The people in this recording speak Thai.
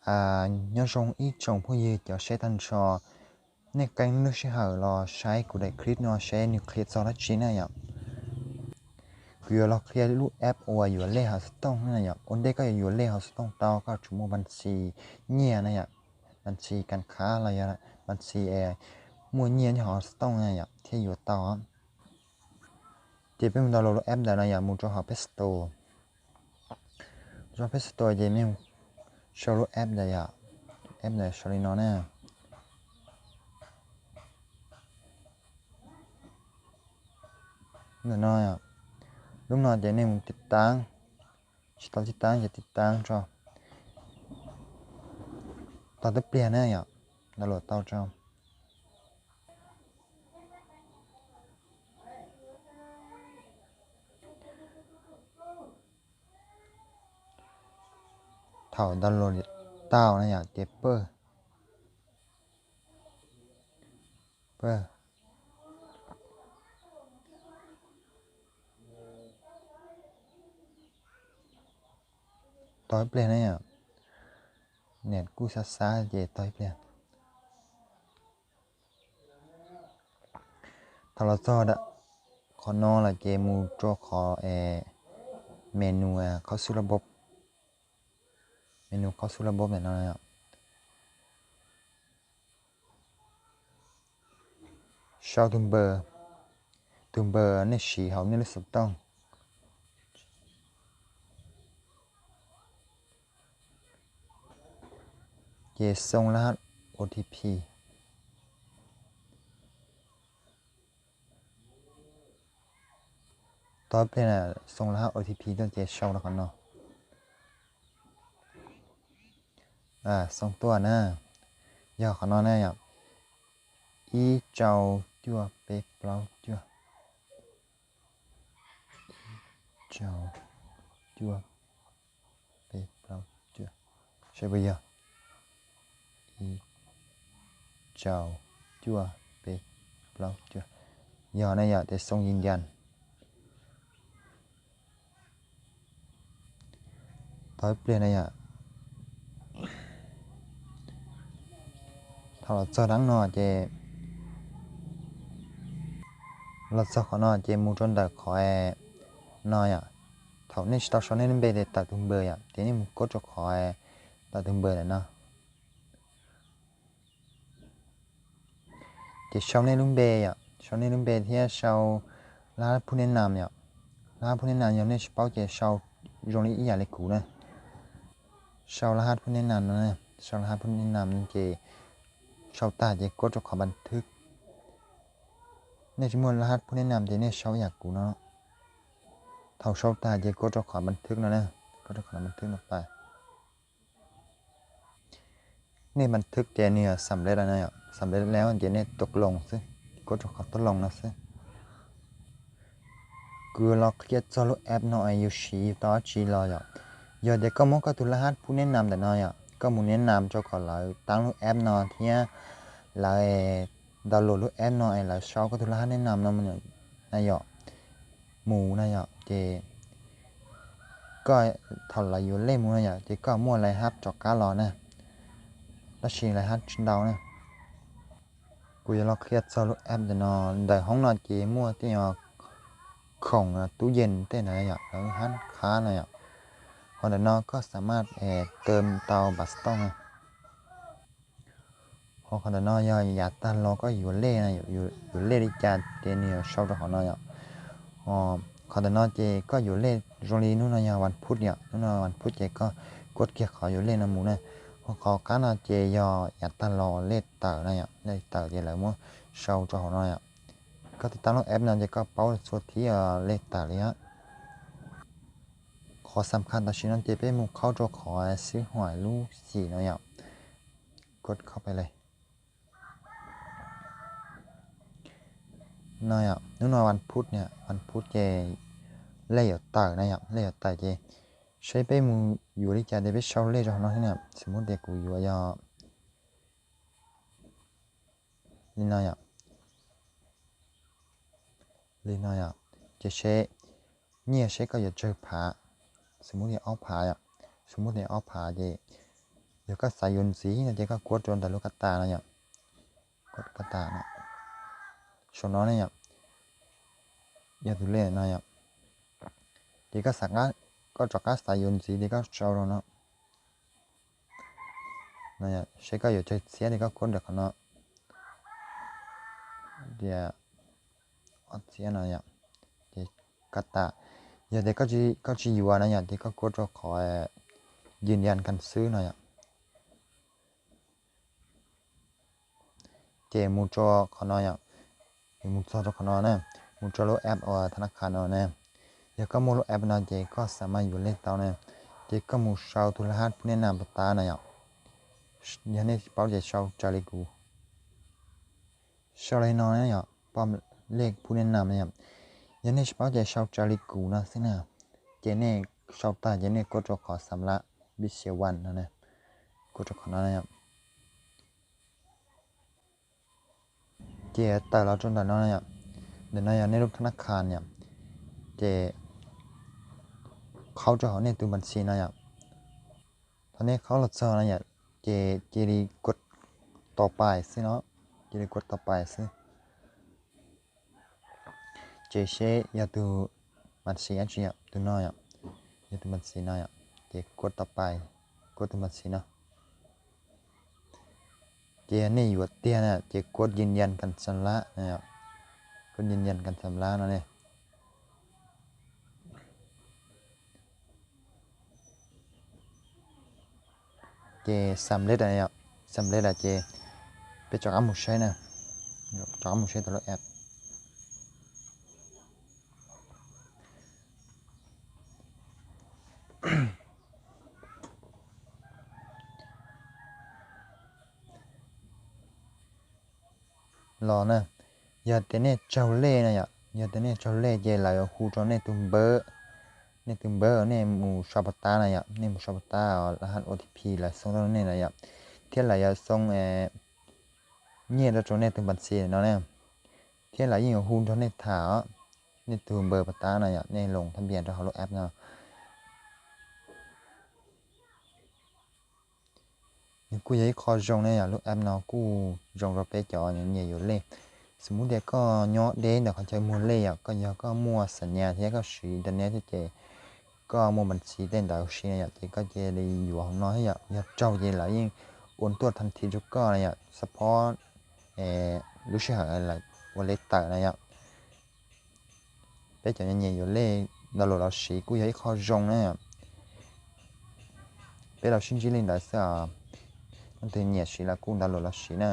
nhớ rong ít trồng phong gì cho sẽ thành trò nên canh nước sẽ hở lò sai của đại clip nó sẽ nuclear cho nó chín này ạคือเราเคลียร์รูปแอปโอ้ยอยู่เล่หาสต้องนะเนี่ยคนได้ก็อยู่เล่หาสต้องต่อก็ชั่วโมงบัญชีเนี่ยนะเนี่ยบัญชีการค้าอะไรอะบัญชีมัวเนี่ยที่หาสต้องนะเนี่ยที่อยู่ต่อที่เป็นดาวน์โหลดแอปได้นะเนี่ยมูจะหาเพสโตจะเพสโตจะไม่ชาร์ลแอปได้อะแอปได้ชาร์ลินอเนี่ยเนี่ยน้อยอ่ะlúc nàoจะเนี่ยมึงติดตั้งติดตั้งจะติดตั้งcho tao tiếp liền này ạ là lột tao cho thảo tao lột tao này ạ chế pơ pơ tao tiếp liền này ạ nét cú xa xa chế tao tiếp liền thảo là do đã có nó là chế mù cho khó menu khó xửระบบmenu khó xửระบบnày nó này ạ sau thùng bờ này chỉ hậu nên là sập tông chế xong là OTPต่อไปน่ะส่งรหัส OTP ต้องเจอแล้วกันเนาะส่งตัวนะย่อขอนอนนะอย่างอีเจ้าจั่วเป๊ะเปล่าจั่วเจ้าจั่วเป๊ะเปล่าจั่วใช่ไหมย่ออีเจ้าจั่วเป๊ะเปล่าจั่วย่อนะอย่าจะส่งยืนยันต่อไปเปลี่ยนนะอย่าถ้าเราเจอดังนอเจเราเจอขอนอเจมูจนแต่ขอนออย่าthảo nên tao cho nên bây giờ tạo thùng bơi à thế nên có cho khỏi tạo thùng bơi này nó thì sau này lúc bê à sau này lúc bê thì sau lá phun nên làm nhở lá phun nên làm nhở nên bao giờ sau rồi ý giả lấy cũ này sau lá phun nên làm này sau lá phun nên làm thì sau ta thì có cho khỏiบันทึกnên chỉ muốn lá phun nên làm thì nên sau giả cũ nó thảo sau ta chỉ có cho khỏiบันทึกnó nè có cho khỏiบันทึกnóไปนี่บันทึกเจเนี่ยสำเร็จแล้วนะสำเร็จแล้วเจเนี่ยตกลงซิก็จะขอตกลงนะซิคือเราเคลียร์จะลดแอปน้อยอยู่ชีต่อชีรออย่าเด็กก็มองก็ตุลาหัสผู้แนะนำแต่น้อยก็มูแนะนำจะขอเราตั้งลดแอปน้อยที่เราดาวน์โหลดลดแอปน้อยเราชอบก็ตุลาหัสแนะนำน้องมันนายหมูนายเจก็ถอดเราอยู่เล่มูนายเจก็มั่วอะไรครับจอกการรอนะแล้วชีอะไรฮัทชิ้นดาวเนี่ยกูจะลองเครียดโซลูแอปเดี๋ยวนแต่ห้องนอนเก๋มั่วที่ของตู้เย็นเต้นอะไรอย่างแล้วฮัทค้าอะไรอย่างพอเดี๋ยวนก็สามารถเติมเตาบัสต้องพอเดี๋ยวนอยากตันเราก็อยู่เล่นะอยู่เล่ดิจาเจนี่ชอบตัวของนอยขอเดี๋ยวนเจก็อยู่เล่โรงเรียนนู่นนะวันพุธเนี่ยนู่นวันพุธเจก็กดเกียร์ขออยู่เล่นะหมูเนี่ยcó cá nào chế ya ta lò lết tờ này ạ đây tờ thì lại muốn sâu cho họ này ạ có thể tao nó ép nào thì có bao số thì lết tờ đấy á khó sắm khăn ta chỉ nói chế bé một khâu cho khó xíu hoài lú gì này ạกดเข้าไปเลยnày ạ nếu nàoวันพุธเนี่ยวันพุธเจเล่ตอnày ạเล่ตอเจใช้ไปมูอยู่ที่จะได้ไปเช่าเล่จของน้องที่เนี่ยสมมติเด็กกูอยู่ยอลีน่าจะใช้เนี่ยใช้ก็อย่าเจอผาสมมติเนี่ยเอาผาสมมติเนี่ยเอาผาเจ giờ các xài yun xí là chỉ các quất tròn tại lúc cắt ta này nhỉ quất cắt ta này số nó này nhỉ giờ tụi lên này nhỉ thì các sạc á có cho các xài yun xí thì các sau rồi nó này nhỉ sẽ có giờ chơi xé thì các quất được nó thì ở xé này nhỉ thì cắt ta giờ thì các chỉอยู่này nhỉ thì các quất cho khỏi ยืนยันกันซื้อหน่อยอ่ะเจมูจอขอหน่อยอ่ะมูจอขอหน่อยนะมูจอโลแอปธนาคารเอานะแล้วก็มูโลแอปนะเจก็สามารถอยู่เล่นเตานะเจก็มูชาวทุลหัสผู้แนะนำตาหน่อยอ่ะยันนี่เป้าเจชาวจาริกูชาวเลยน้อยอ่ะป้อมเลขผู้แนะนำเนี่ยยันนี่เป้าเจชาวจาริกูนะสินะเจเนี่ยชาวตาเจเนี่ยก็จะขอสำละบิเชวันนะก็จะขอหน่อยอ่ะเจแต่เราจนแต่น้อยอ่ะเดี๋ยวน้อยในรูปธนาคารเนี่ยเจเขาจะเอาเนี่ยตัวบัญชีน้อยอ่ะตอนนี้เขาหลุดเซอร์น้อยอ่ะเจดีกดต่อไปสิเนาะเจดีกดต่อไปสิเจเชยาตัวบัญชีอันนี้อ่ะตัวน้อยอ่ะยาตัวบัญชีน้อยอ่ะเจกดต่อไปกดตัวบัญชีเนาะเจนี่อยู่เตี้ยเนี่ยเจกดยืนยันกันชำระนะครับกดยืนยันกันชำระนะเนี่ยเจสำเร็จอะไรอ่ะสำเร็จอะเจไปจอกอัมมุใช้นะจอกอัมมุใช้ตัวแอปรอนะอย่าแต่เนี่ยเจ้าเล่นะอย่าแต่เนี่ยเจ้าเล่เจไหลหูจอเนี่ยตุ้มเบอร์เนี่ยตุ้มเบอร์เนี่ยหมู่ชาวปตานะเนี่ยหมู่ชาวปตารหัส OTP ไหลส่งตรงนี้นะเที่ยไหลส่งเนี่ยเราจอเนี่ยตุ้มบัญชีเนาะเนี่ยเที่ยไหลยิ่งหูจอเนี่ยถาวเนี่ยตุ้มเบอร์ปตานะเนี่ยลงทะเบียนเราแอปเนาะกูอยากขอจงเนี่ยลูกแอปเนาะกูจงเราไปจอเนี่ยอยู่เลยสมมุติเด็กก็ย้อนเด่นแต่เขาใช้มัวเลยก็ยังก็มัวสัญญาที่ก็สีแต่เนี้ยที่เจก็มัวบัญชีเด่นแต่สีเนี่ยเจก็เจได้อยู่ของน้อยอยากเจ้าเจหลายยิ่งโอนตัวทันทีจุกก็เนี่ยเฉพาะรู้สึกอะไรวันเล็กแต่เนี่ยไปจอเนี่ยอยู่เลยเราเราสีกูอยากขอจงเนี่ยไปเราชิ้นจีลินได้สักมันเป็นเนี่ยสีละกูเราเราสีเนี่ย